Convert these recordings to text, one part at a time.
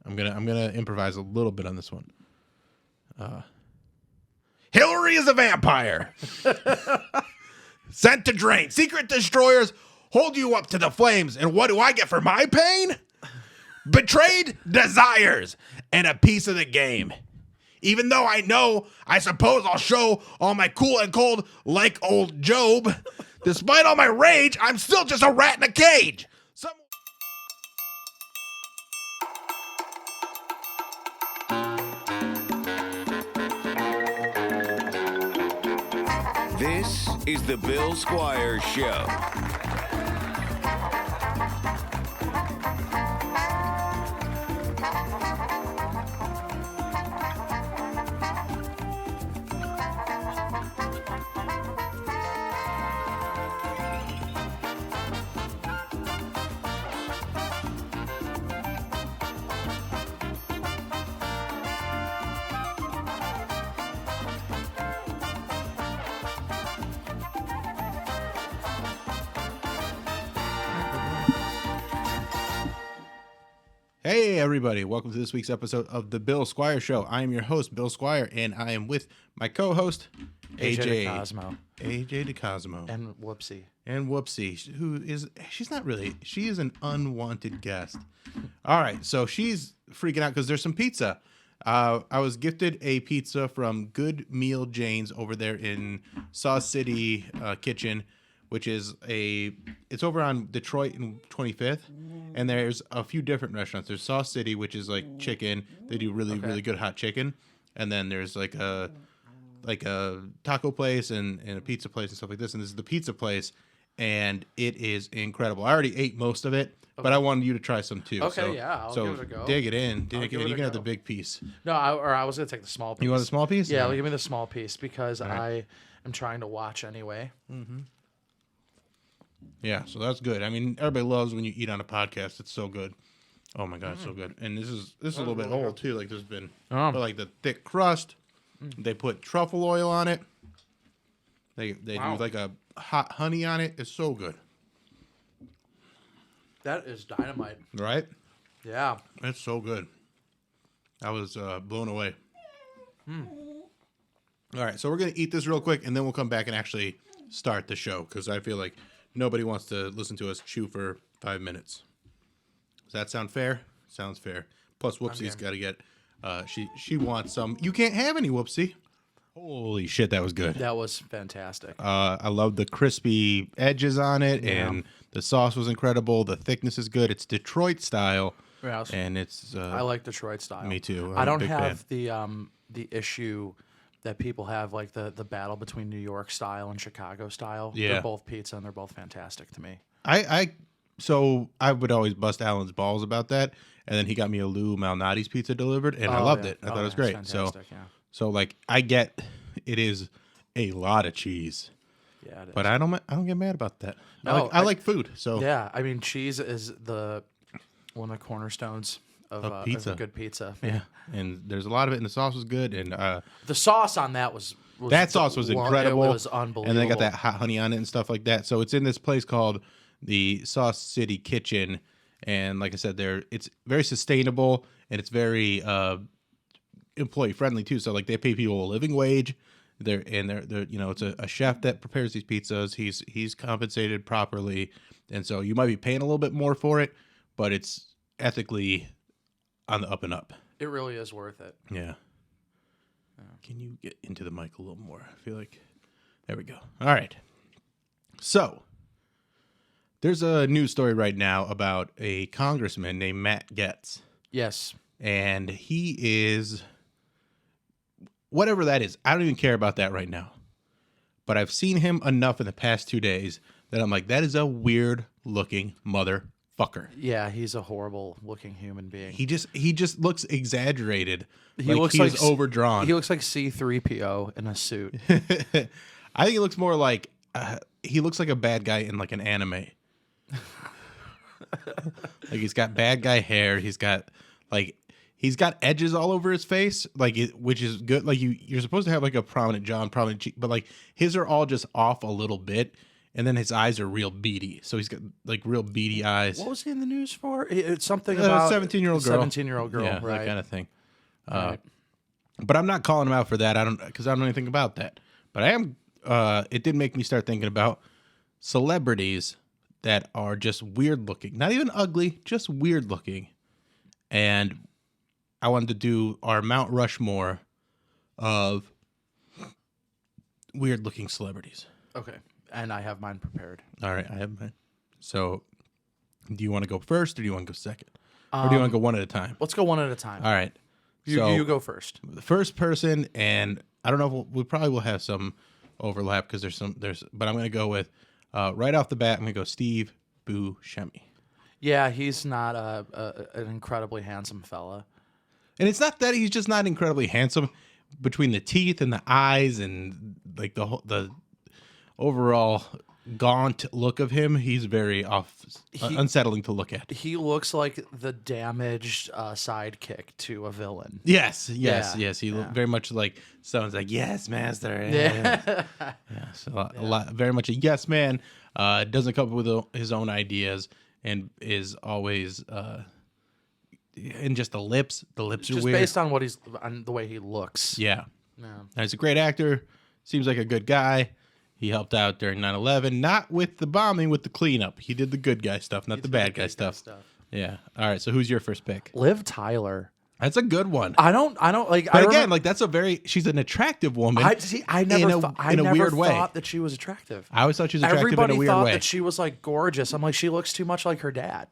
I'm gonna improvise a little bit on this one. Hillary is a vampire. Sent to drain. Secret destroyers hold you up to the flames. And what do I get for my pain? Betrayed desires and a piece of the game. Even though I suppose I'll show all my cool and cold like old Job. Despite all my rage, I'm still just a rat in a cage. This is the Bill Squire Show. Hey everybody, welcome to this week's episode of the Bill Squire Show. I am your host, Bill Squire, and I am with my co-host, AJ DeCosmo. AJ DeCosmo. And Whoopsie. And Whoopsie, she is an unwanted guest. All right, so she's freaking out because there's some pizza. I was gifted a pizza from Good Meal Jane's over there in Saw City Kitchen, which is it's over on Detroit and 25th, and there's a few different restaurants. There's Saw City, which is like chicken. They do really good hot chicken, and then there's like a taco place and a pizza place and stuff like this. And this is the pizza place, and it is incredible. I already ate most of it, but I wanted you to try some too. Okay, I'll give it a go. Dig it in. You can have the big piece. No, I was going to take the small piece. You want the small piece? Yeah, give me the small piece because I am trying to watch anyway. Mm-hmm. Yeah, so that's good. I mean, everybody loves when you eat on a podcast. It's so good. Oh my god, it's so good. And this is a little bit old too. Like there's been like the thick crust. They put truffle oil on it. They do like a hot honey on it. It's so good. That is dynamite. Right? Yeah. It's so good. I was blown away. All right, so we're going to eat this real quick, and then we'll come back and actually start the show, because I feel like nobody wants to listen to us chew for 5 minutes. Does that sound fair? Sounds fair. Plus, Whoopsie's got to get... she wants some. You can't have any, Whoopsie. Holy shit, that was good. That was fantastic. I love the crispy edges on it, and the sauce was incredible. The thickness is good. It's Detroit style, and it's... I like Detroit style. Me too. I don't have the issue that people have, like the battle between New York style and Chicago style. Yeah. They're both pizza, and they're both fantastic to me. So I would always bust Alan's balls about that, and then he got me a Lou Malnati's pizza delivered, and I loved it. I thought it was great. So like I get it is a lot of cheese. Yeah, it is. But I don't get mad about that. No, I like food. So yeah, I mean cheese is one of the cornerstones of pizza. Of good pizza. Yeah, and there's a lot of it, and the sauce was good, and the sauce on that was that sauce was incredible. It was unbelievable, and they got that hot honey on it and stuff like that. So it's in this place called the Saw City Kitchen, and like I said, it's very sustainable, and it's very employee friendly too. So like they pay people a living wage. They're it's a chef that prepares these pizzas. He's compensated properly, and so you might be paying a little bit more for it, but it's ethically on the up and up. It really is worth it. Yeah. Can you get into the mic a little more? I feel like there we go. All right. So there's a news story right now about a congressman named Matt Gaetz. Yes. And he is, whatever that is, I don't even care about that right now. But I've seen him enough in the past 2 days that I'm like, that is a weird looking motherfucker. Yeah, he's a horrible looking human being. He just looks exaggerated. He looks like overdrawn. He looks like C-3PO in a suit. I think he looks more like he looks like a bad guy in like an anime. Like he's got bad guy hair. He's got edges all over his face, which is good. Like you're supposed to have like a prominent jaw and prominent cheek, but like his are all just off a little bit, and then his eyes are real beady. So he's got like real beady eyes. What was he in the news for? It's something about 17-year-old girl. 17-year-old girl, Yeah, right? that kind of thing. Right. But I'm not calling him out for that. Because I don't know anything about that. But I am. It did make me start thinking about celebrities that are just weird looking, not even ugly, just weird looking. And I wanted to do our Mount Rushmore of weird looking celebrities. Okay, and I have mine prepared. All right, I have mine. So, do you want to go first, or do you want to go second, or do you want to go one at a time? Let's go one at a time. All right. You go first. The first person, and I don't know if we probably will have some overlap because but I'm going to go with right off the bat. I'm going to go Steve Buscemi. Yeah, he's not an incredibly handsome fella. And it's not that he's just not incredibly handsome. Between the teeth and the eyes and like the overall gaunt look of him, he's very unsettling to look at. He looks like the damaged sidekick to a villain. Yes. He very much like someone's like, yes, master. Yeah. So a lot, very much a yes man. Doesn't come up with his own ideas and is always and just the lips are just weird. based on on the way he looks. Yeah. He's a great actor. Seems like a good guy. He helped out during 9/11, not with the bombing, with the cleanup. He did the good guy stuff, not the bad guy stuff. Yeah. All right. So who's your first pick? Liv Tyler. That's a good one. I don't like. But again, like she's an attractive woman. I never weird way. thought that she was attractive. I always thought she was attractive Everybody in a weird thought way. that she was like gorgeous. I'm like, she looks too much like her dad.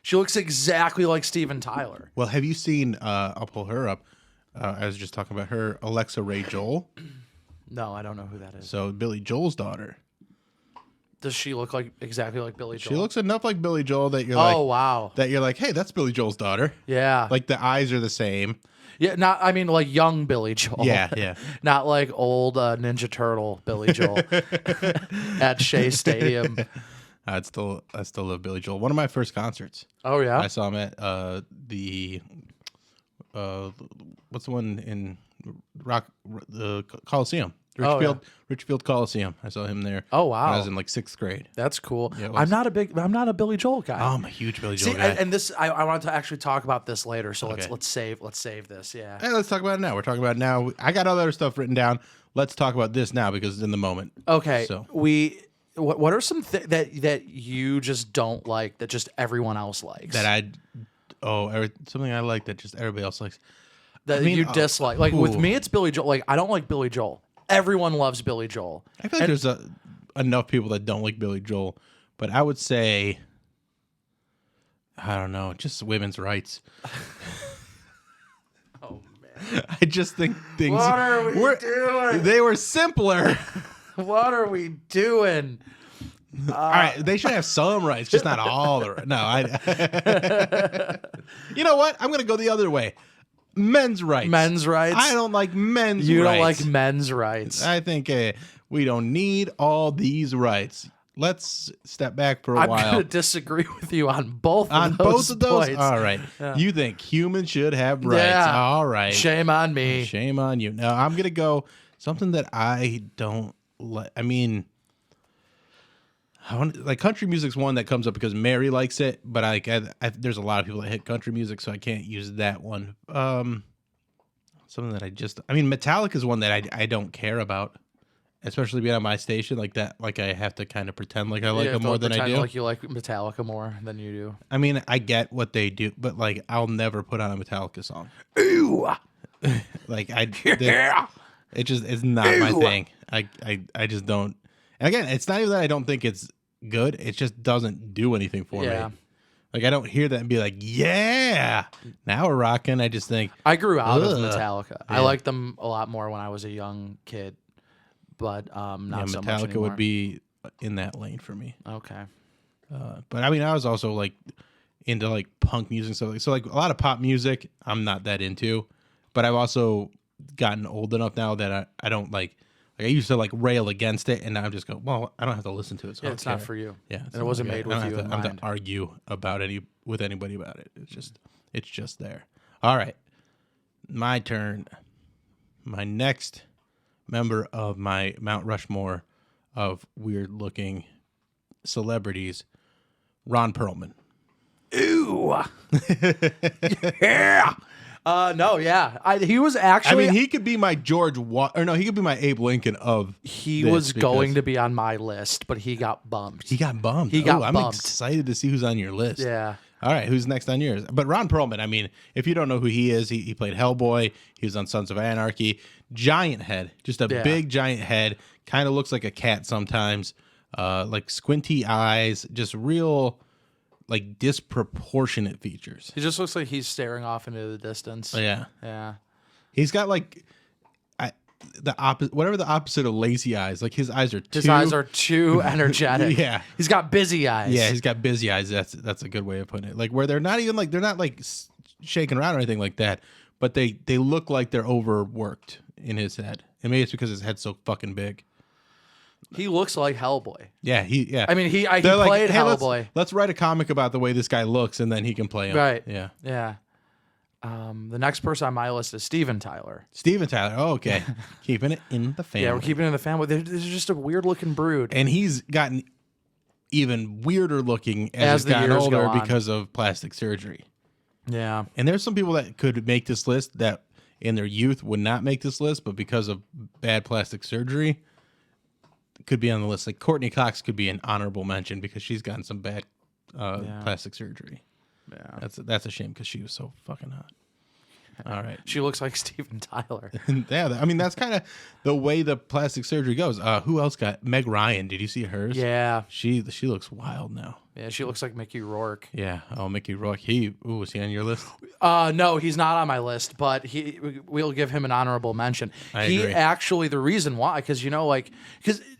She looks exactly like Steven Tyler. Well, have you seen? I'll pull her up. I was just talking about her, Alexa Ray Joel. No, I don't know who that is. So Billy Joel's daughter. Does she look like exactly like Billy Joel? She looks enough like Billy Joel that you're wow. That you're like, hey, that's Billy Joel's daughter. Yeah. Like the eyes are the same. Yeah, like young Billy Joel. Yeah. Not like old Ninja Turtle Billy Joel at Shea Stadium. I still love Billy Joel. One of my first concerts. Oh yeah. I saw him at the what's the one in the Coliseum? Richfield Coliseum. I saw him there. Oh wow. When I was in like 6th grade. That's cool. Yeah, I'm not a Billy Joel guy. Oh, I'm a huge Billy Joel guy. And this I wanted to actually talk about this later. So Okay. let's save this. Yeah. Hey, let's talk about it now. We're talking about it now. I got all that other stuff written down. Let's talk about this now because it's in the moment. Okay. So what are some that you just don't like that just everyone else likes? Something I like that just everybody else likes. That you dislike. Like with me, it's Billy Joel. Like I don't like Billy Joel. Everyone loves Billy Joel. I feel like there's enough people that don't like Billy Joel, but I would say, I don't know, just women's rights. Oh man! I just think things. What are we doing? They were simpler. What are we doing? All right, they should have some rights, just not all the rights. No, you know what? I'm going to go the other way. Men's rights. Men's rights. I don't like men's rights. You don't like men's rights. I think we don't need all these rights. Let's step back for a while. I'm going to disagree with you on both of those points. All right. Yeah. You think humans should have rights. Yeah. All right. Shame on me. Shame on you. Now, I'm going to go something that I don't like. I mean, country music's one that comes up because Mary likes it, but there's a lot of people that hit country music, so I can't use that one. Something that Metallica is one that I don't care about, especially being on my station like that. Like I have to kind of pretend like I like them more than I do. Like you like Metallica more than you do. I mean, I get what they do, but like I'll never put on a Metallica song. Ooh. It's not my thing. I just don't. And again, it's not even that I don't think it's good. It just doesn't do anything for me. Like I don't hear that and be like, yeah, now we're rocking. I just think I grew out of Metallica. Yeah. I liked them a lot more when I was a young kid, but not so much Metallica anymore. would be in that lane for me. Okay. But I mean, I was also like into like punk music and stuff. So like a lot of pop music, I'm not that into. But I've also gotten old enough now that I don't like I used to like rail against it, and now I'm just go, well, I don't have to listen to it. So it's not for you. Yeah, and it wasn't made with you in mind. I don't have to argue about with anybody about it. It's just there. All right, my turn. My next member of my Mount Rushmore of weird looking celebrities, Ron Perlman. Ooh. Yeah. No, yeah. He was actually. I mean, he could be my he could be my Abe Lincoln of. He was going to be on my list, but he got bumped. He got bumped. I'm excited to see who's on your list. Yeah. All right, who's next on yours? But Ron Perlman, I mean, if you don't know who he is, he played Hellboy. He was on Sons of Anarchy. Giant head, just a big giant head. Kind of looks like a cat sometimes. Like squinty eyes, just real, like disproportionate features. He just looks like he's staring off into the distance. Yeah, yeah. He's got like the opposite of lazy eyes. Like his eyes are too energetic. Yeah, he's got busy eyes. Yeah, he's got busy eyes. That's a good way of putting it. Like where they're not shaking around or anything like that, but they look like they're overworked in his head. And maybe it's because his head's so fucking big. He looks like Hellboy. Yeah, I mean, he played Hellboy. Let's write a comic about the way this guy looks, and then he can play him. Right. Yeah. Yeah. The next person on my list is Steven Tyler. Steven Tyler. Oh, okay. Keeping it in the family. Yeah, we're keeping it in the family. They're just a weird looking brood. And he's gotten even weirder looking as he's gotten older because of plastic surgery. Yeah. And there's some people that could make this list that in their youth would not make this list, but because of bad plastic surgery, could be on the list. Like Courtney Cox could be an honorable mention because she's gotten some bad plastic surgery. Yeah, that's a shame because she was so fucking hot. All right, she looks like Steven Tyler. Yeah, I mean that's kind of the way the plastic surgery goes. Who else got Meg Ryan? Did you see hers? Yeah, she looks wild now. Yeah, she looks like Mickey Rourke. Yeah, Mickey Rourke. Was he on your list? No, he's not on my list, but we'll give him an honorable mention. I agree. Actually, the reason why, because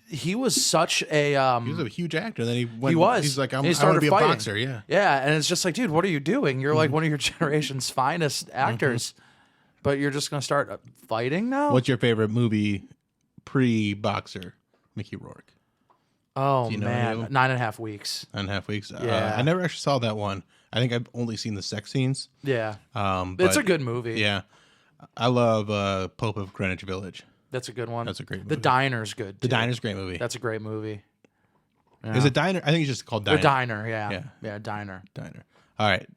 he was such a he was a huge actor. Then he's like, I want to be a boxer. Yeah, and it's just like, dude, what are you doing? You're like one of your generation's finest actors, but you're just gonna start fighting now. What's your favorite movie pre-boxer? Mickey Rourke. Oh man, 9.5 weeks. 9.5 weeks. Yeah, I never actually saw that one. I think I've only seen the sex scenes. Yeah, but it's a good movie. Yeah, I love Pope of Greenwich Village. That's a good one. That's a great movie. The Diner's good. The Diner's a great movie. That's a great movie. Yeah. Is it Diner? I think it's just called Diner. The Diner, yeah, Diner. All right,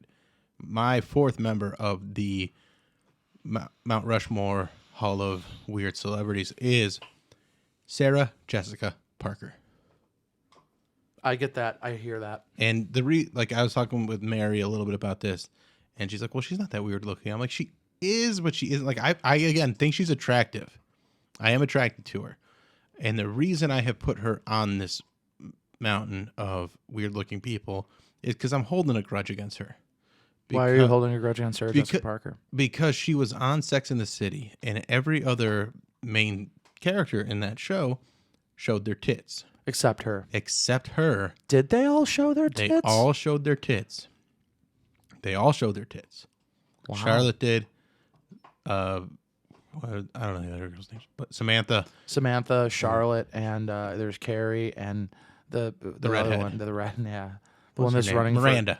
my fourth member of the Mount Rushmore Hall of Weird Celebrities is Sarah Jessica Parker. I get that. I hear that. And I was talking with Mary a little bit about this, and she's like, "Well, she's not that weird looking." I'm like, "She is, but she isn't." Like, I again think she's attractive. I am attracted to her, and the reason I have put her on this mountain of weird looking people is because I'm holding a grudge against her. Why are you holding a grudge against Sarah Jessica Parker? Because she was on Sex and the City, and every other main character in that show showed their tits. Except her. Except her. Did they all show their tits? They all showed their tits. Wow. Charlotte did. I don't know the other girls' names, but Samantha, Charlotte, and there's Carrie and the redhead. other one, the red, yeah, the What's one that's her name? running. Miranda.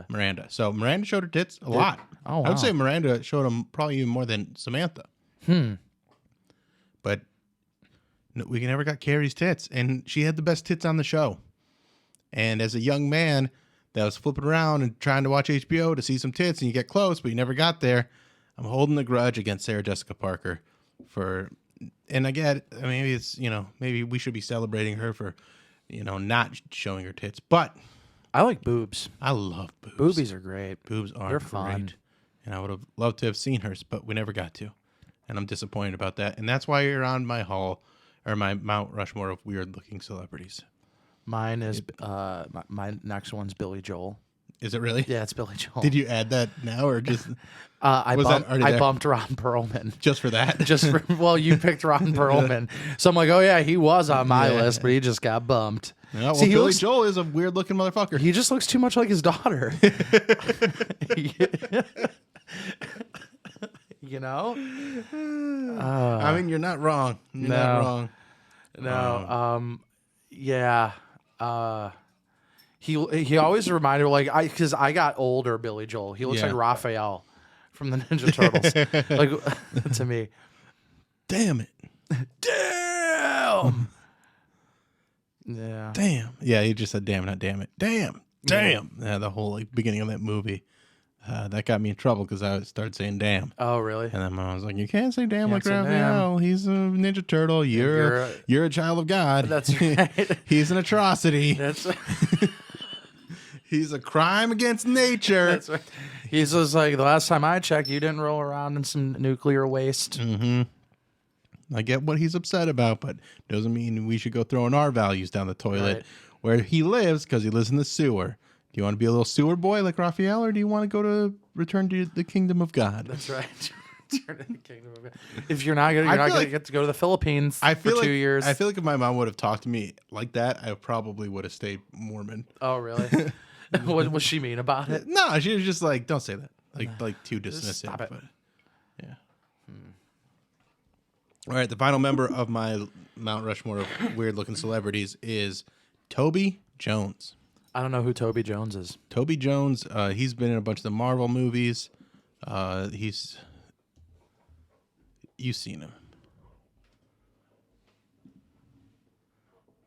Miranda. So Miranda showed her tits a lot. Oh, wow. I would say Miranda showed them probably even more than Samantha. But we never got Carrie's tits, and she had the best tits on the show. And as a young man that was flipping around and trying to watch HBO to see some tits, and you get close, but you never got there, I'm holding a grudge against Sarah Jessica Parker and I get, maybe it's, maybe we should be celebrating her for, not showing her tits, but I like boobs. I love boobs. Boobies are great. Boobs are They're great. fun. And I would have loved to have seen hers, but we never got to. And I'm disappointed about that. And that's why you're on my my Mount Rushmore of weird looking celebrities. Mine is, my next one's Billy Joel. Is it really? Yeah, it's Billy Joel. Did you add that now or just? I bumped Ron Perlman. Just for that? You picked Ron Perlman. So I'm like, oh yeah, he was on my list, but he just got bumped. Yeah, well, Billy Joel is a weird looking motherfucker. He just looks too much like his daughter. I mean, you're not wrong. You're not wrong. No. Yeah. He always reminded me, because I got older, Billy Joel. He looks like Raphael from the Ninja Turtles. To me. Damn it. Damn. Yeah. Damn. Yeah, he just said damn, not damn it. Damn. Damn. Yeah, the whole like beginning of that movie. That got me in trouble because I started saying damn. Oh, really? And then I was like, you can't say damn Can't like say Raphael. He's a Ninja Turtle. You're a child of God. That's right. He's an atrocity. That's He's a crime against nature. That's right. He's just like, the last time I checked, you didn't roll around in some nuclear waste. Mm-hmm. I get what he's upset about, but doesn't mean we should go throwing our values down the toilet Right. where he lives because he lives in the sewer. Do you want to be a little sewer boy like Raphael, or do you want to go to return to the kingdom of God? That's right. Turn to the kingdom of God. If you're not gonna get to go to the Philippines for 2 years. I feel like if my mom would have talked to me like that, I probably would have stayed Mormon. Oh, really? What was she mean about it? No, she was just like, don't say that. Like too dismissive. Stop it. But, yeah. All right, the final member of my Mount Rushmore of weird-looking celebrities is Toby Jones. I don't know who Toby Jones is. Toby Jones, he's been in a bunch of the Marvel movies. You've seen him.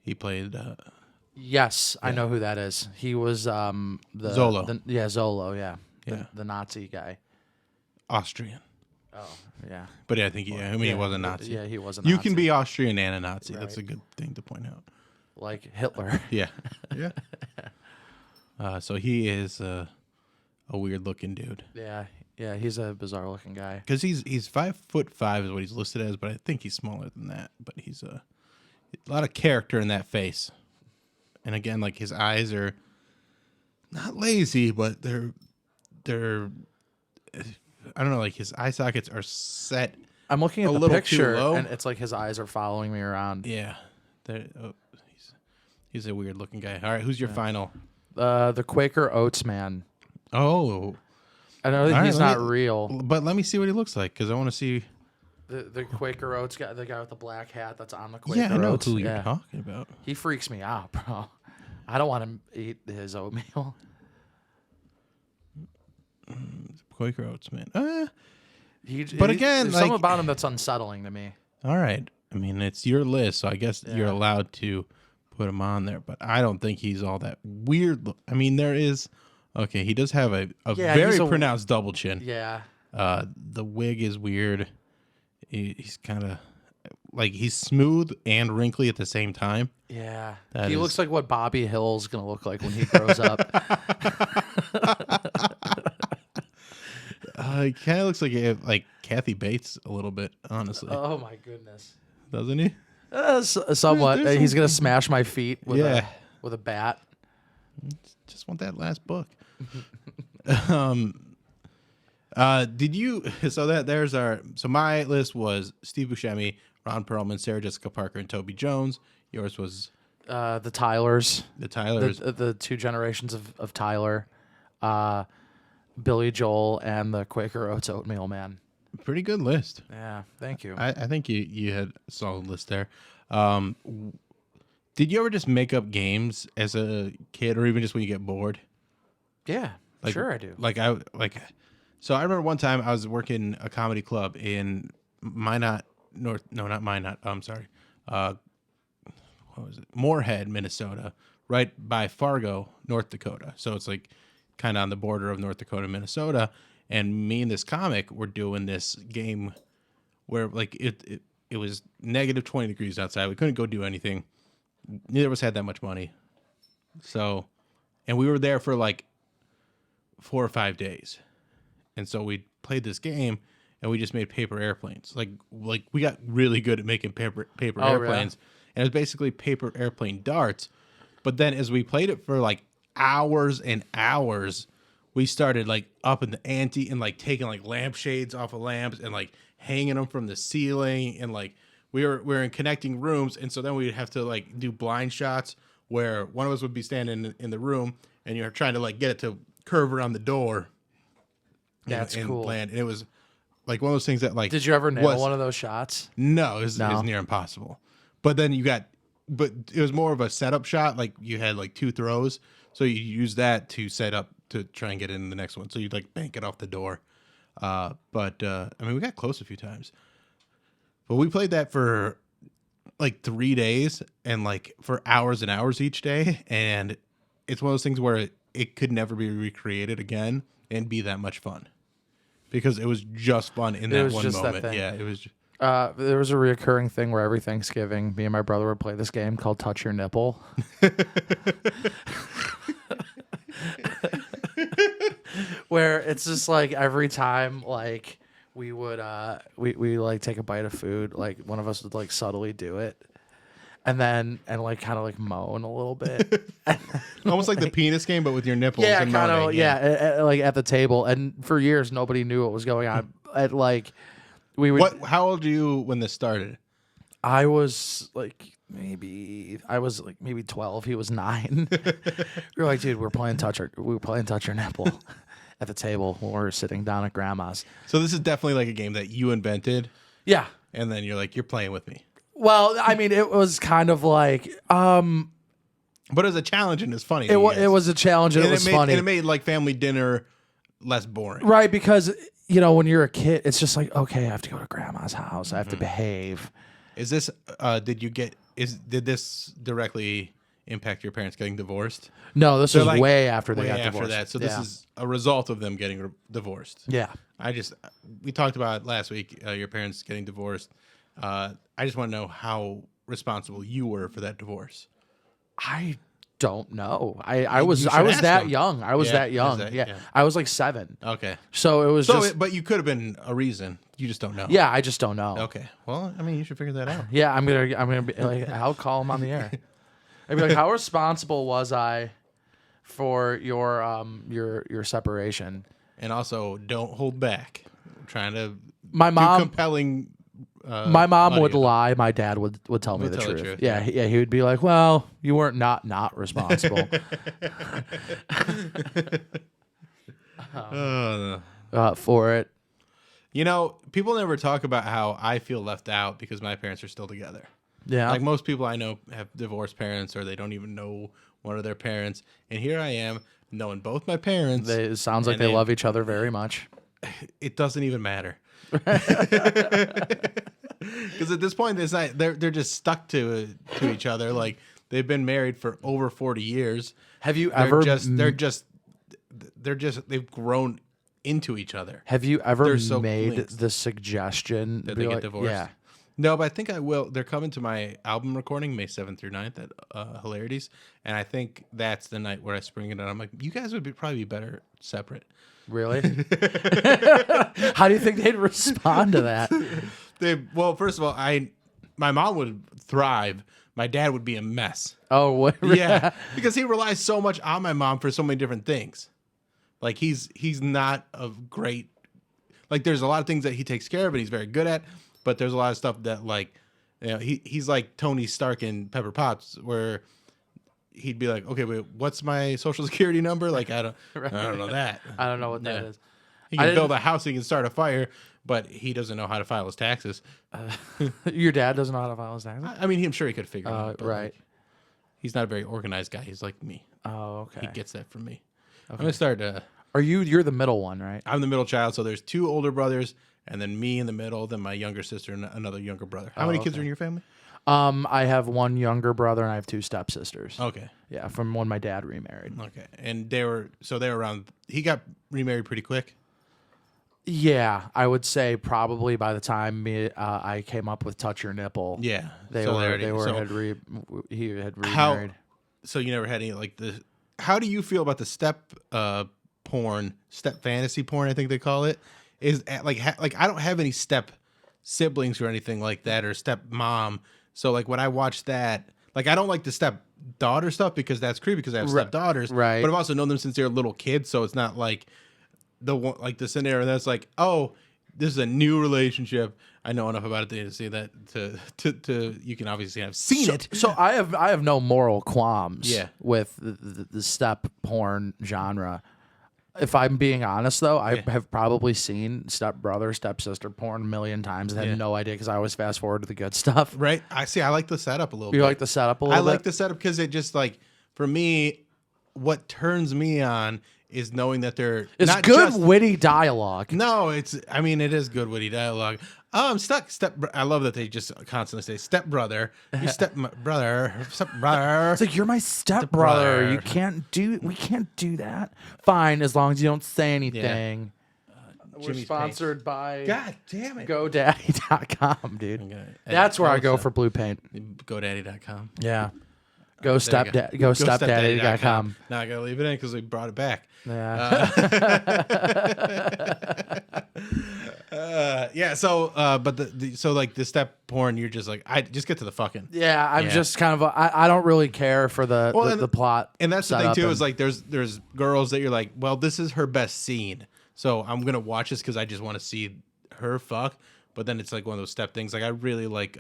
He played Yes, I know who that is. He was the Zolo. Zolo, yeah. Yeah. The Nazi guy. Austrian. Oh, yeah. But yeah, I think he was a Nazi. Yeah, he was a You Nazi. can be Austrian and a Nazi. That's a Right. good thing to point out. Like Hitler. Yeah. Yeah. So he is a weird-looking dude. Yeah, he's a bizarre-looking guy. Because he's 5'5" is what he's listed as, but I think he's smaller than that. But he's a lot of character in that face. And again, like his eyes are not lazy, but they're I don't know, like his eye sockets are set. I'm looking at A the little too picture, low. and it's like his eyes are following me around. Yeah, he's a weird looking guy. All right, who's your final? The Quaker Oats man. Oh, I know that All right, he's let not me- real. but let me see what he looks like because I want to see. The Quaker Oats guy, the guy with the black hat that's on the Quaker Yeah, I know Oats. who you're talking about. He freaks me out, bro. I don't want to eat his oatmeal. Quaker Oats, man. But again, there's something like- about him that's unsettling to me. All right. I mean, it's your list, so I guess you're allowed to put him on there. But I don't think he's all that weird. I mean, there is. Okay, he does have a Yeah, very he's a- pronounced double chin. Yeah. The wig is weird. He's kind of like he's smooth and wrinkly at the same time. Yeah. That He is- looks like what Bobby Hill's going to look like when he grows up. He kind of looks like Kathy Bates a little bit, honestly, Oh, my goodness. doesn't he? Somewhat. There's He's some- going to smash my feet with, Yeah. with a bat. Just want that last book. Did you? So my list was Steve Buscemi, Ron Perlman, Sarah Jessica Parker, and Toby Jones. Yours was The Tylers. the Tylers. The two generations of Tyler. Billy Joel and the Quaker Oats Oatmeal Man. Pretty good list. Yeah, thank you. I think you had a solid list there. Did you ever just make up games as a kid, or even just when you get bored? Yeah, sure I do. So I remember one time I was working a comedy club in Minot, North. No, not Minot. I'm sorry. What was it? Moorhead, Minnesota, right by Fargo, North Dakota. So it's like kind of on the border of North Dakota and Minnesota. And me and this comic were doing this game where like it was negative 20 degrees outside. We couldn't go do anything. Neither of us had that much money. So, and we were there for like 4 or 5 days. And so we played this game and we just made paper airplanes. Like we got really good at making paper airplanes. And it was basically paper airplane darts. But then as we played it for like hours and hours, we started like upping the ante and like taking like lampshades off of lamps and like hanging them from the ceiling. And like we were in connecting rooms. And so then we'd have to like do blind shots where one of us would be standing in the room and you're trying to like get it to curve around the door. That's and cool. land. And it was like one of those things that like. Did you ever nail one of those shots? No, it was No. near impossible. But then but it was more of a setup shot. Like you had like 2 throws. So you use that to set up to try and get in the next one. So you'd like bank it off the door. But I mean, we got close a few times. But we played that for like 3 days and like for hours and hours each day. And it's one of those things where it could never be recreated again and be that much fun because it was just fun in that one moment. Yeah, it was. There was a reoccurring thing where every Thanksgiving, me and my brother would play this game called Touch Your Nipple. Where it's just like every time like we would we like take a bite of food, like one of us would like subtly do it. And like kind of like moan a little bit. Almost like the penis game, but with your nipples. Yeah, and kind of. moaning. Yeah, like at the table. And for years, nobody knew what was going on. At like, we would. How old are you when this started? I was like maybe 12. He was 9. We were like, dude, we were playing touch your nipple at the table when we were sitting down at grandma's. So this is definitely like a game that you invented. Yeah. And then you're like, you're playing with me. Well, I mean, it was kind of like, but it was a challenge and it's funny. It was a challenge and it was funny. And it made like family dinner less boring. Right, because, you know, when you're a kid, it's just like, okay, I have to go to grandma's house. I have to behave. Is this, did this directly impact your parents getting divorced? No, this was like way after they way got after divorced. that. So this is a result of them getting divorced. Yeah. We talked about it last week, your parents getting divorced. I just want to know how responsible you were for that divorce. I don't know. I was that young. I was that young. Yeah. I was like 7. Okay. So it was but you could have been a reason. You just don't know. Yeah, I just don't know. Okay. Well, I mean, you should figure that out. Yeah, I'm gonna be like, I'll call him on the air. I'd be like, how responsible was I for your separation? And also, don't hold back. I'm trying to my mom compelling. My mom would lie. My dad would tell me the truth. Yeah, he would be like, "Well, you weren't not responsible for it." You know, people never talk about how I feel left out because my parents are still together. Yeah, like most people I know have divorced parents or they don't even know one of their parents, and here I am knowing both my parents. It sounds like they love each other very much. It doesn't even matter. Because at this point, it's not, they're just stuck to each other. Like they've been married for over 40 years. Have you ever? They've grown into each other. Have you ever so made linked the suggestion that they get divorced? Yeah. No, but I think I will. They're coming to my album recording May 7th through 9th at Hilarities, and I think that's the night where I spring it on. I'm like, you guys would probably be better separate. Really? How do you think they'd respond to that? Well, first of all, my mom would thrive. My dad would be a mess. Oh, what? Yeah, because he relies so much on my mom for so many different things. Like he's not a great. Like there's a lot of things that he takes care of and he's very good at, but there's a lot of stuff that like, you know, he's like Tony Stark in Pepper Potts, where he'd be like, okay, wait, what's my social security number? Like I don't know that. I don't know what that is. He can build a house, he can start a fire, but he doesn't know how to file his taxes. Your dad doesn't know how to file his taxes? I mean, I'm sure he could figure it out. Right. Like, he's not a very organized guy. He's like me. Oh, okay. He gets that from me. Okay. I'm going to start. You're the middle one, right? I'm the middle child, so there's 2 older brothers, and then me in the middle, then my younger sister and another younger brother. How many kids are in your family? I have 1 younger brother and I have 2 stepsisters. Okay. Yeah, from when my dad remarried. Okay. And they were around, he got remarried pretty quick? Yeah, I would say probably by the time I came up with Touch Your Nipple. Yeah. He had remarried. So you never had any like how do you feel about the step fantasy porn, I think they call it? Is like I don't have any step siblings or anything like that or step mom. So like when I watch that, like I don't like the step daughter stuff because that's creepy because I have stepdaughters. Right. But I've also known them since they're little kids, so it's not like the scenario that's like, oh, this is a new relationship. I know enough about it to see that to you can obviously have seen it. So I have no moral qualms with the step porn genre. If I'm being honest, though, I have probably seen stepbrother, stepsister porn a million times and had no idea because I always fast forward to the good stuff. Right. I like the setup a little bit. You like the setup a little bit? I like the setup because it just like, for me, what turns me on is knowing that they're It's not good, just, witty dialogue. No, it is good witty dialogue. Oh, I'm stuck. I love that they just constantly say stepbrother. You stepbrother. It's like, you're my stepbrother. We can't do that. Fine, as long as you don't say anything. We're Jimmy's sponsored by God damn it. GoDaddy.com, dude. That's where I go for blue paint. GoDaddy.com. Yeah. GoStepDaddy.com. Now I gotta leave it in because we brought it back. Yeah. So the step porn, you're just like, I just get to the fucking. Yeah, I'm just kind of I don't really care for the plot. And that's the thing too, is like there's girls that you're like, well, this is her best scene, so I'm gonna watch this because I just want to see her fuck. But then it's like one of those step things. Like I really like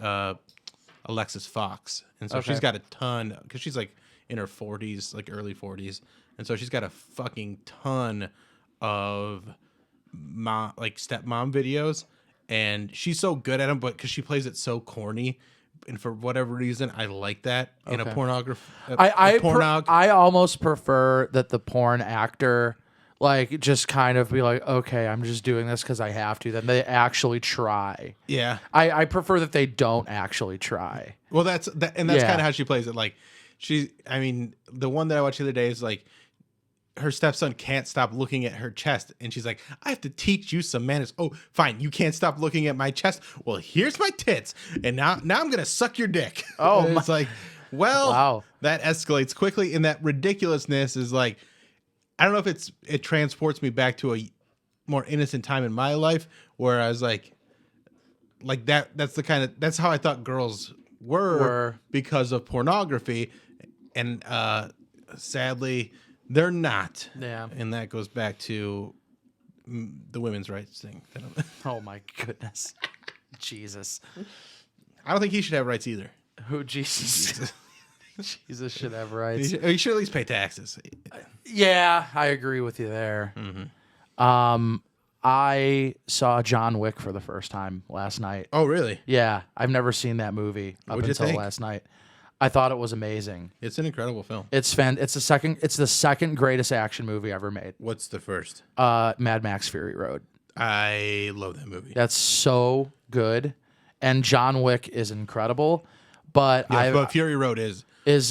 Alexis Fox, and so she's got a ton, because she's like in her 40s, like early 40s, and so she's got a fucking ton of stepmom videos, and she's so good at them, but because she plays it so corny, and for whatever reason I like that in a pornography. I almost prefer that the porn actor like just kind of be like, okay, I'm just doing this because I have to. Then they actually try. Yeah, I prefer that they don't actually try. Well, that's kind of how she plays it. Like the one that I watched the other day is like, her stepson can't stop looking at her chest, and she's like, I have to teach you some manners. Oh, fine, you can't stop looking at my chest. Well, here's my tits, and now I'm gonna suck your dick. Oh, it's like, well, wow. That escalates quickly, and that ridiculousness is like, I don't know if it transports me back to a more innocent time in my life where I was like that. That's how I thought girls were because of pornography, and sadly they're not. Yeah, and that goes back to the women's rights thing. Oh my goodness, Jesus! I don't think he should have rights either. Who, Jesus? Jesus should have rights. You should at least pay taxes. Yeah, I agree with you there. Mm-hmm. I saw John Wick for the first time last night. Oh, really? Yeah, I've never seen that movie up until last night. I thought it was amazing. It's an incredible film. It's the second greatest action movie ever made. What's the first? Mad Max Fury Road. I love that movie. That's so good, and John Wick is incredible. But but Fury Road is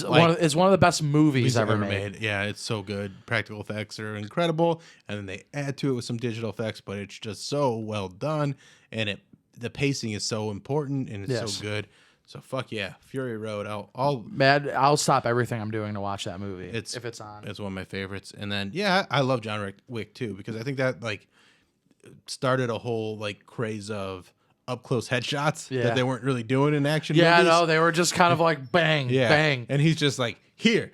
one of the best movies ever made. Yeah, it's so good. Practical effects are incredible, and then they add to it with some digital effects, but it's just so well done, and the pacing is so important, and it's so good. So fuck yeah, Fury Road. I'll stop everything I'm doing to watch that movie if it's on. It's one of my favorites. And then I love John Wick too, because I think that like started a whole like craze of up close headshots that they weren't really doing in action movies. Yeah, no, they were just kind of like bang, bang. And he's just like, here.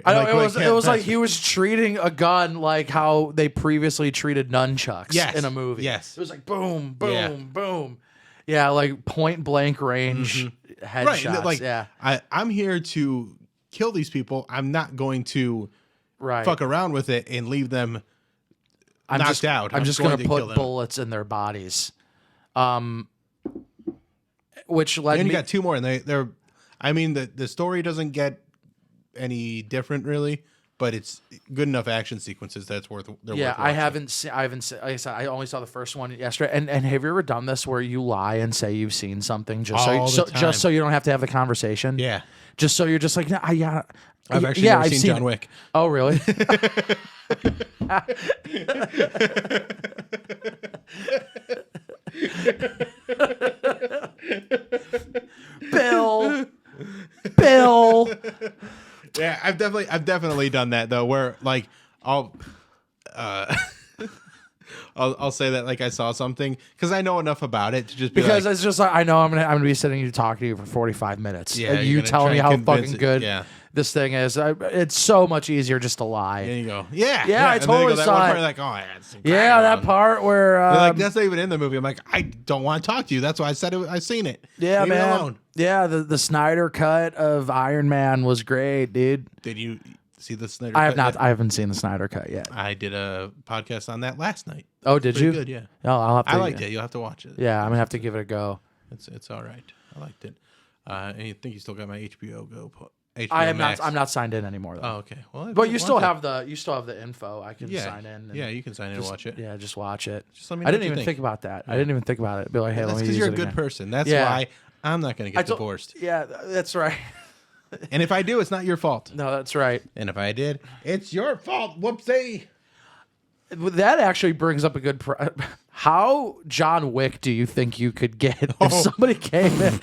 I know, it was like he was treating a gun like how they previously treated nunchucks in a movie. Yes. It was like boom, boom, boom. Yeah, like point blank range headshots. Right. Like, I'm here to kill these people. I'm not going to fuck around with it and leave them knocked out. I'm just going to put bullets in their bodies. Which led and you got two more, and they're. I mean, the story doesn't get any different really, but it's good enough action sequences that's worth. I haven't seen. Like I said, I only saw the first one yesterday. And have you ever done this where you lie and say you've seen something just so you don't have to have the conversation? Yeah. Just so you're just like, I've actually never seen John Wick. Oh, really? Bill. Yeah, I've definitely done that though, where like I'll say that like I saw something because I know enough about it to just be because it's just like I know I'm gonna be sitting here talking to you for 45 minutes. Yeah, and you telling me how fucking good this thing is. It's so much easier just to lie. There you go. Yeah, I totally saw it. Like, that part where like that's not even in the movie. I'm like, I don't want to talk to you. That's why I said I've seen it. Yeah, Leave man. me alone. Yeah, the Snyder cut of Iron Man was great, dude. Did you see the Snyder? I haven't seen the Snyder cut yet. I did a podcast on that last night. Oh, did you? Good, yeah. Oh, I'll have to. I liked it. You'll have to watch it. Yeah, I'm gonna have to give it a go. It's all right. I liked it. And you think you still got my HBO Go HBO Max. I'm not signed in anymore though. Oh, okay. Well, but you still have the info. I can sign in. Yeah, you can sign in and watch it. Yeah, just watch it. Just let me know I didn't even think about that. I didn't even think about it. Be like, hey, that's because you're a good person. That's why I'm not going to get divorced. Yeah, that's right. And if I do, it's not your fault. No, that's right. And if I did, it's your fault. Whoopsie. That actually brings up a good. How John Wick do you think you could get if somebody came in?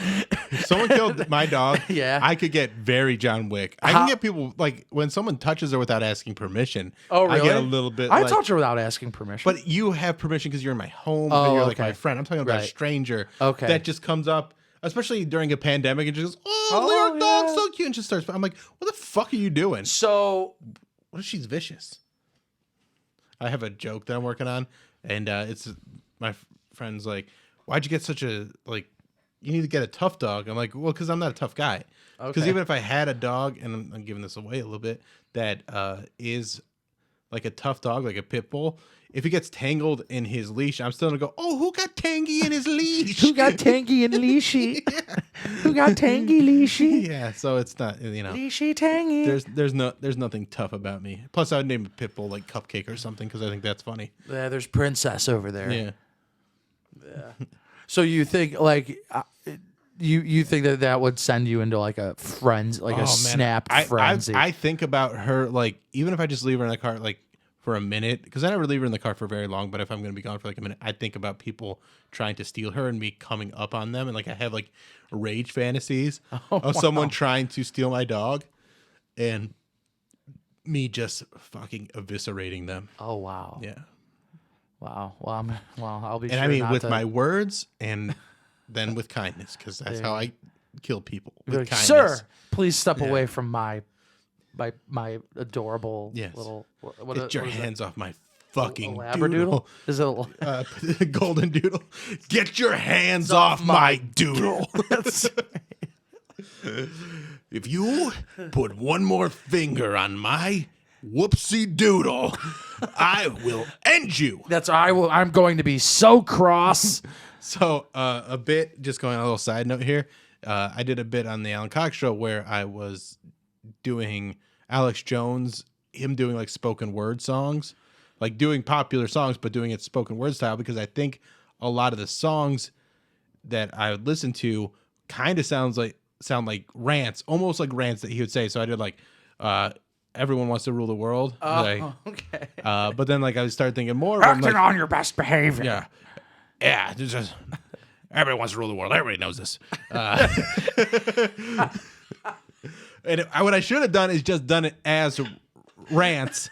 If someone killed my dog, I could get very John Wick. I can get people, like, when someone touches her without asking permission. Oh, really? I get a little bit. I touch her without asking permission. But you have permission because you're in my home and you're like my friend. I'm talking about a stranger that just comes up, especially during a pandemic, and just goes, your dog's so cute, and just starts. I'm like, what the fuck are you doing? So, what if she's vicious? I have a joke that I'm working on, and it's my friend's like, why'd you get such a, like, you need to get a tough dog. I'm like, well, because I'm not a tough guy. Because even if I had a dog, and I'm giving this away a little bit, that is like a tough dog, like a pit bull, if he gets tangled in his leash, I'm still going to go, oh, who got tangy in his leash? Who got tangy in leashy? Who got tangy leashy? Yeah, so it's not, you know. Leashy tangy. There's nothing tough about me. Plus, I would name a pit bull like Cupcake or something because I think that's funny. Yeah, there's Princess over there. Yeah. So you think, like, you think that would send you into like a snap frenzy? I think about her, like, even if I just leave her in the car, like, for a minute, because I never leave her in the car for very long, but if I'm going to be gone for like a minute, I think about people trying to steal her and me coming up on them. And like, I have like rage fantasies of someone trying to steal my dog and me just fucking eviscerating them. Oh, wow. Yeah. Wow. Well, I'll be and sure I mean, not with to... my words and then with kindness, because that's how I kill people. With like, kindness. Sir, please step away from my adorable little. Get your hands off my fucking Labradoodle? doodle. Is it a golden doodle? Get your hands off my doodle. If you put one more finger on my whoopsie doodle, I will end you. I'm going to be so cross. So a bit, just going on a little side note here. I did a bit on the Alan Cox show where I was doing Alex Jones, him doing like spoken word songs, like doing popular songs, but doing it spoken word style, because I think a lot of the songs that I would listen to kind of sound like rants, almost like rants that he would say. So I did like, everyone wants to rule the world. Okay. But then like I started thinking more. Acting on your best behavior. Yeah. Yeah. Just, everybody wants to rule the world. Everybody knows this. And what I should have done is just done it as rants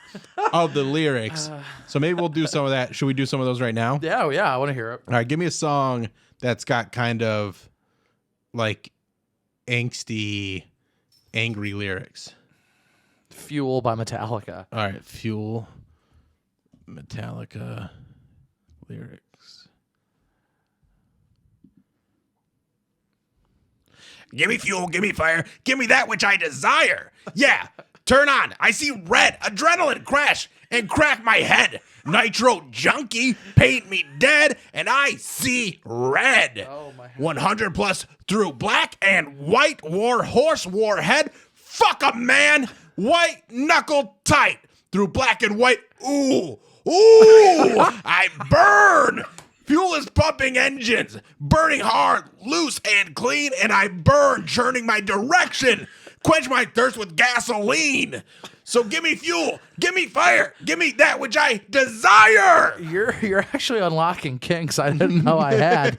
of the lyrics. So maybe we'll do some of that. Should we do some of those right now? Yeah, I want to hear it. All right, give me a song that's got kind of like angsty, angry lyrics. Fuel by Metallica. All right, Fuel, Metallica lyrics. Give me fuel, give me fire, give me that which I desire. Yeah, turn on. I see red, adrenaline crash and crack my head. Nitro junkie, paint me dead, and I see red. Oh my 100 plus through black and white, war horse, warhead. Fuck a man, white knuckle tight through black and white. Ooh, I burn. Fuel is pumping engines, burning hard, loose and clean, and I burn, churning my direction. Quench my thirst with gasoline. So give me fuel, give me fire, give me that which I desire. You're actually unlocking kinks I didn't know I had.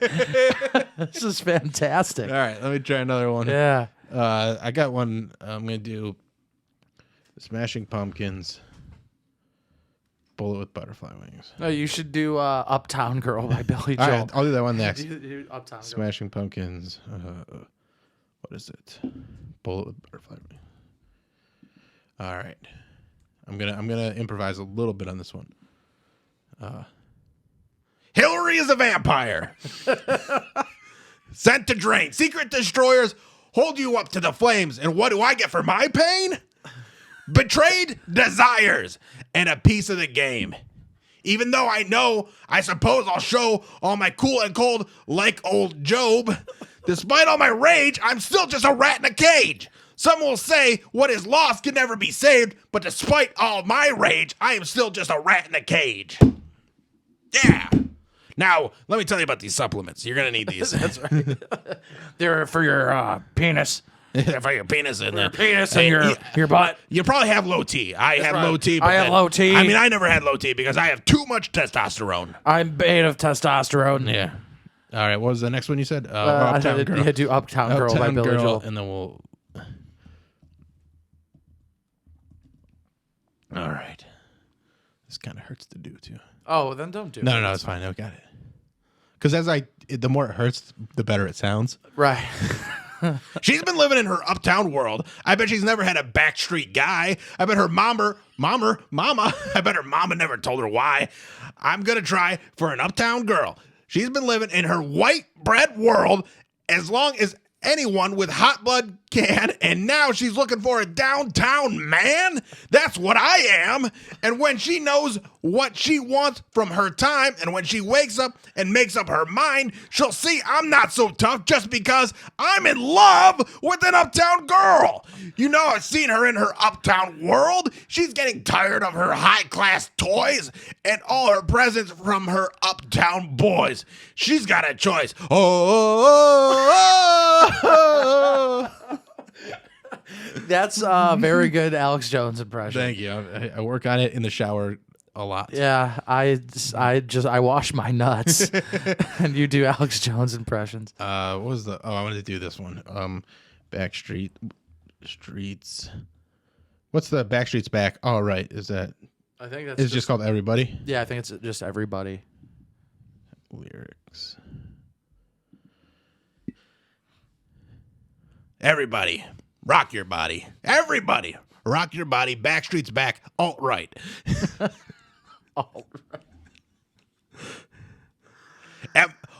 This is fantastic. All right, let me try another one. Yeah. I got one. I'm going to do Smashing Pumpkins. Bullet with Butterfly Wings. No, you should do Uptown Girl by Billy Joel. All right, I'll do that one next. Do Uptown Girl. Smashing Pumpkins. What is it? Bullet with Butterfly Wings. All right. I'm gonna improvise a little bit on this one. Hillary is a vampire. Sent to drain. Secret destroyers hold you up to the flames. And what do I get for my pain? Betrayed desires and a piece of the game. Even though I know, I suppose I'll show all my cool and cold like old Job. Despite all my rage, I'm still just a rat in a cage. Some will say what is lost can never be saved, but despite all my rage, I am still just a rat in a cage. Yeah. Now, let me tell you about these supplements. You're going to need these. That's right. They're for your penis. For your penis and your butt. You probably have low T. I have low T. I have low T. I mean, I never had low T because I have too much testosterone. I'm made of testosterone. Yeah. All right. What was the next one you said? Uptown Girl. Yeah, do Uptown Girl by Billy Joel. And then we'll... All right. This kind of hurts to do, too. Oh, then don't do it. No, it's fine. I got it. Because the more it hurts, the better it sounds. Right. She's been living in her uptown world. I bet she's never had a backstreet guy. I bet her mama. I bet her mama never told her why. I'm going to try for an uptown girl. She's been living in her white bread world as long as anyone with hot blood can, and now she's looking for a downtown man? That's what I am. And when she knows what she wants from her time, and when she wakes up and makes up her mind, she'll see I'm not so tough just because I'm in love with an uptown girl. You know, I've seen her in her uptown world. She's getting tired of her high-class toys and all her presents from her uptown boys. She's got a choice. That's a very good Alex Jones impression. Thank you. I work on it in the shower a lot. Yeah, I wash my nuts, and you do Alex Jones impressions. What was the? Oh, I wanted to do this one. Streets. What's the Backstreet's Back? Oh, right. Is that? I think that's. It's just called Everybody. Yeah, I think it's just Everybody. Lyrics. Everybody, rock your body. Everybody, rock your body. Backstreet's Back. Alt-right. Alt-right.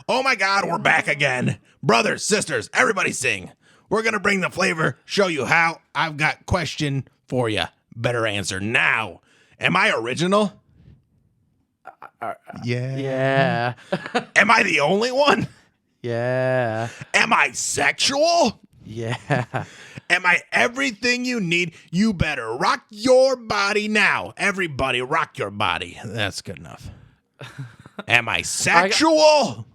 Oh my God, we're back again. Brothers, sisters, everybody sing. We're going to bring the flavor, show you how. I've got question for you. Better answer now. Am I original? Yeah. Am I the only one? Yeah. Am I sexual? Yeah. Am I everything you need? You better rock your body now. Everybody rock your body. That's good enough. Am I sexual?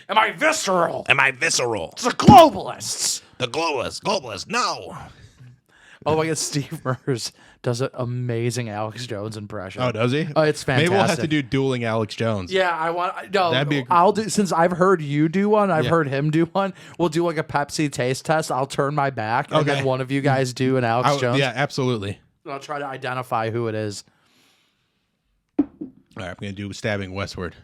Am I visceral? Am I visceral? It's the globalists. The globalists, no. Oh my God, Steve Murs does an amazing Alex Jones impression. Oh, does he? Oh, it's fantastic. Maybe we'll have to do dueling Alex Jones. Yeah, I want. No, That'd be I'll do. Since I've heard you do one, I've Yeah. heard him do one. We'll do like a Pepsi taste test. I'll turn my back, and then one of you guys do an Alex Jones. Yeah, absolutely. And I'll try to identify who it is. All right, I'm going to do Stabbing Westward.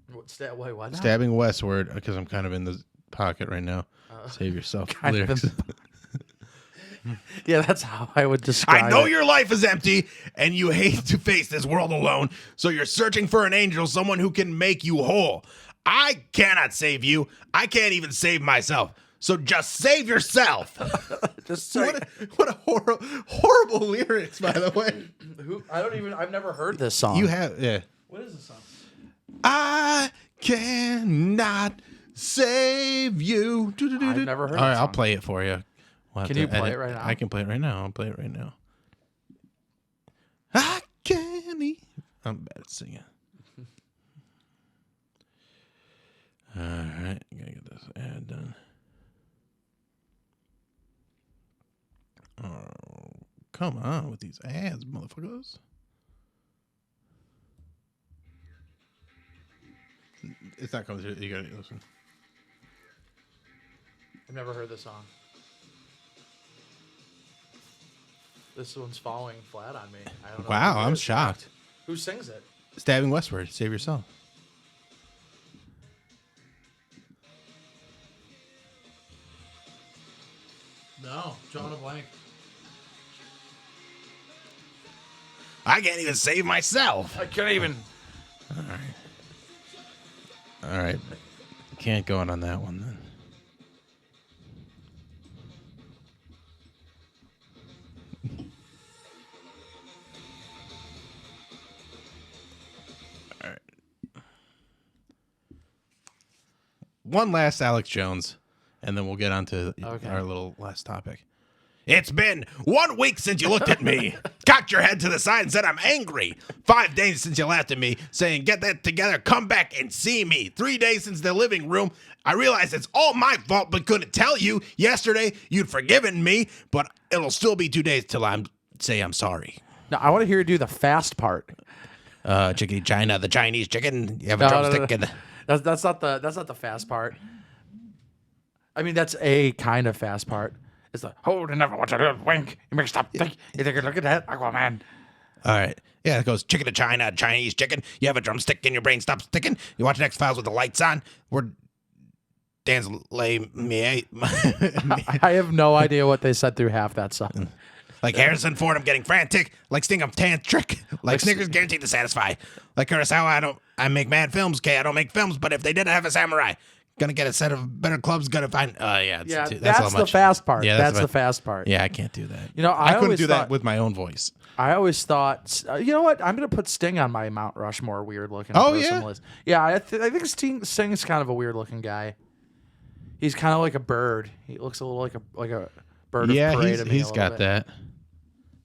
Wait, what? Now? Stabbing Westward, because I'm kind of in the pocket right now. Save yourself. Lyrics. Yeah, that's how I would describe it. I know your life is empty and you hate to face this world alone, so you're searching for an angel, someone who can make you whole. I cannot save you. I can't even save myself. So just save yourself. Just What a horrible lyrics, by the way. I've never heard this song. You have, yeah. What is this song? I cannot save you. I've never heard All right, that I'll song. play it for you. Can you play it right now? I can play it right now. I'll play it right now. I can't even. I'm bad at singing. All right, gotta get this ad done. Oh, come on with these ads, motherfuckers. It's not coming through. You gotta listen. I've never heard this song. This one's falling flat on me. I don't know. Wow, I'm shocked. Who sings it? Stabbing Westward. Save yourself. No, drawing a blank. I can't even save myself. I can't even. All right. Can't go on that one then. All right. One last Alex Jones. and then we'll get on to our little last topic. It's been 1 week since you looked at me, cocked your head to the side and said, I'm angry. 5 days since you laughed at me, saying, get that together, come back and see me. 3 days since the living room. I realize it's all my fault, but couldn't tell you. Yesterday, you'd forgiven me, but it'll still be 2 days till I'm sorry. No, I want to hear you do the fast part. Chickadee China, the Chinese chicken. You have a drumstick. No. That's not the fast part. I mean, that's a kind of fast part. It's like, hold and never watch a little wink. You make stop think. You take a look at that, Aquaman. All right. Yeah, it goes chicken to China, Chinese chicken. You have a drumstick and your brain stops ticking. You watch X-Files with the lights on. We're Dan's lay me. I have no idea what they said through half that song. Like Harrison Ford, I'm getting frantic. Like Sting, I'm tantric. Like Snickers, guaranteed to satisfy. Like Kurosawa, I make mad films. Okay, I don't make films, but if they did have a samurai, gonna get a set of better clubs. Gonna find. That's the fast part. Yeah, that's the fast part. Yeah, I can't do that. You know, I couldn't do that with my own voice. I always thought, you know what? I'm gonna put Sting on my Mount Rushmore weird looking. List. Yeah, I think Sting's kind of a weird looking guy. He's kind of like a bird. He looks a little like a bird of prey to me. He's got that.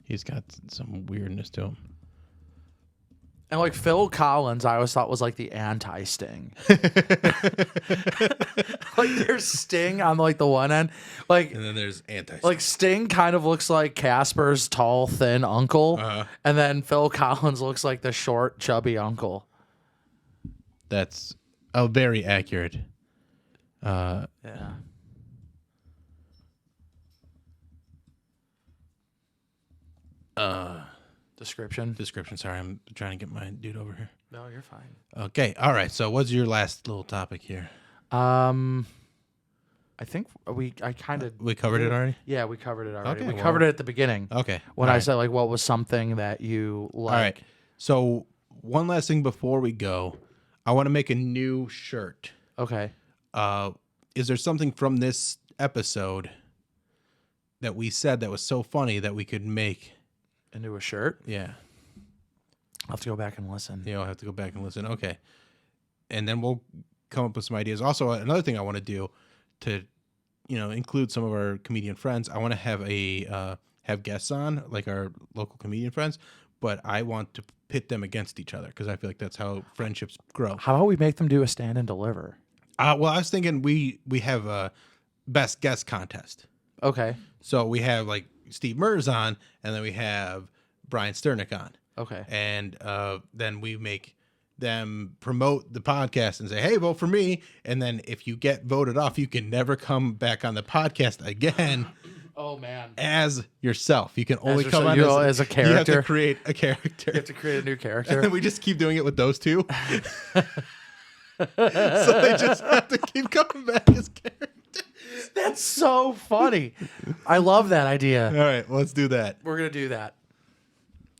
He's got some weirdness to him. And like Phil Collins, I always thought was like the anti-Sting. Like there's Sting on like the one end, like, and then there's anti-Sting. Like Sting kind of looks like Casper's tall, thin uncle, and then Phil Collins looks like the short, chubby uncle. That's very accurate. Yeah. Description. Sorry, I'm trying to get my dude over here. No, you're fine. Okay. All right. So what's your last little topic here? I think we covered it already? Yeah, we covered it already. Okay, we covered it at the beginning. Okay. When I said like what was something that you like. All right. So one last thing before we go, I want to make a new shirt. Okay. Is there something from this episode that we said that was so funny that we could make into a shirt? Yeah. I'll have to go back and listen. Yeah, I'll have to go back and listen. Okay. And then we'll come up with some ideas. Also, another thing I want to do to, include some of our comedian friends, I want to have guests on, like our local comedian friends, but I want to pit them against each other because I feel like that's how friendships grow. How about we make them do a stand and deliver? Well, I was thinking we have a best guest contest. Okay. So we have like Steve Murs on, and then we have Brian Sternick on. Okay. And then we make them promote the podcast and say, hey, vote for me. And then if you get voted off, you can never come back on the podcast again. Oh, man. As yourself. You can only come on as a character. You have to create a character. You have to create a new character. And then we just keep doing it with those two. So they just have to keep coming back as characters. That's so funny. I love that idea. All right, let's do that. We're going to do that.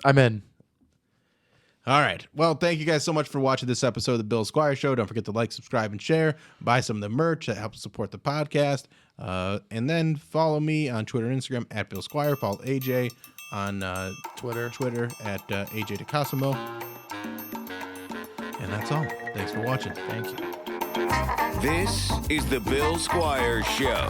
I'm in. All right. Well, thank you guys so much for watching this episode of the Bill Squire Show. Don't forget to like, subscribe, and share. Buy some of the merch that helps support the podcast. And then follow me on Twitter and Instagram at Bill Squire. Follow AJ on Twitter at AJ DeCosimo. And that's all. Thanks for watching. Thank you. This is the Bill Squire Show.